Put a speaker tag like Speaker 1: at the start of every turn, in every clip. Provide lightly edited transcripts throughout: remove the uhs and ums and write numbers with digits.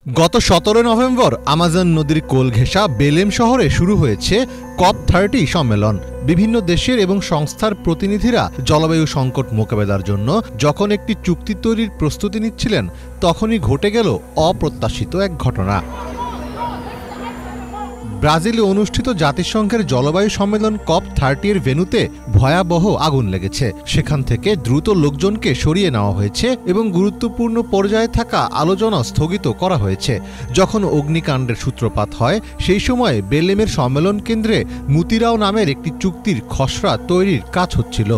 Speaker 1: গত ১৭ November Amazon নদীর কোল ঘেঁষা বেলেম শহরে শুরু হয়েছে COP30 সম্মেলন। বিভিন্ন দেশের এবং সংস্থার প্রতিনিধিরা জলবায়ু সংকট মোকাবেলার জন্য যখন একটি চুক্তি তৈরির প্রস্তুতি নিচ্ছিলেন, তখনই ঘটে গেল অপ্রত্যাশিত এক ঘটনা। ব্রাজিলে অনুষ্ঠিত জাতিসংঘের জলবায়ু সম্মেলন COP30 এর ভেন্যুতে ভয়াবহ আগুন লেগেছে। সেখান থেকে দ্রুত লোকজনকে সরিয়ে নেওয়া হয়েছে এবং গুরুত্বপূর্ণ পর্যায়ে থাকা আলোচনা স্থগিত করা হয়েছে। যখন অগ্নিকাণ্ডের সূত্রপাত হয়, সেই সময় বেলেমের সম্মেলন কেন্দ্রে মুতিরাও নামের একটি চুক্তির খসড়া তৈরির কাজ হচ্ছিল।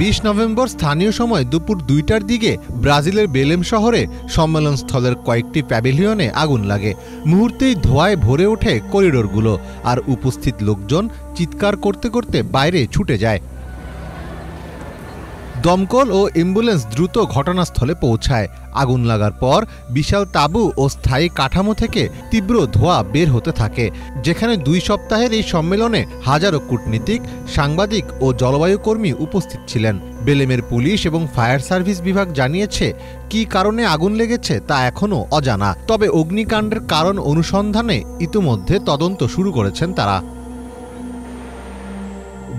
Speaker 1: ২০ নভেম্বর স্থানীয় সময় দুপুর ২টার দিকে ব্রাজিলের বেলেম শহরে সম্মেলনস্থলের কয়েকটি প্যাভিলিয়নে আগুন লাগে। মুহূর্তেই ধোঁয়ায় ভরে ওঠে করিডোরগুলো, আর উপস্থিত লোকজন চিৎকার করতে করতে বাইরে ছুটে যায়। দমকল ও অ্যাম্বুলেন্স দ্রুত ঘটনাস্থলে পৌঁছায়। আগুন লাগার পর বিশাল তাঁবু ও স্থায়ী কাঠামো থেকে তীব্র ধোঁয়া বের হতে থাকে। যেখানে ২ সপ্তাহের এই সম্মেলনে হাজারো কূটনীতিক, সাংবাদিক ও জলবায়ু কর্মী উপস্থিত ছিলেন। বেলেমের পুলিশ এবং ফায়ার সার্ভিস বিভাগ জানিয়েছে, কী কারণে আগুন লেগেছে তা এখনও অজানা। তবে অগ্নিকাণ্ডের কারণ অনুসন্ধানে ইতিমধ্যে তদন্ত শুরু করেছেন তারা।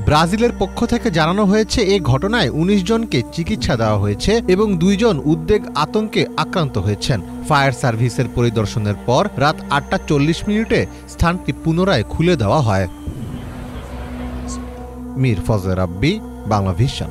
Speaker 1: ব্রাজিলের পক্ষ থেকে জানানো হয়েছে, এ ঘটনায় ১৯ জনকে চিকিৎসা দেওয়া হয়েছে এবং ২ জন উদ্বেগ আতঙ্কে আক্রান্ত হয়েছেন। ফায়ার সার্ভিসের পরিদর্শনের পর রাত ৮টা ৪০ মিনিটে স্থানটি পুনরায় খুলে দেওয়া হয়। মীর ফজলে রাব্বী, বাংলা ভিশন।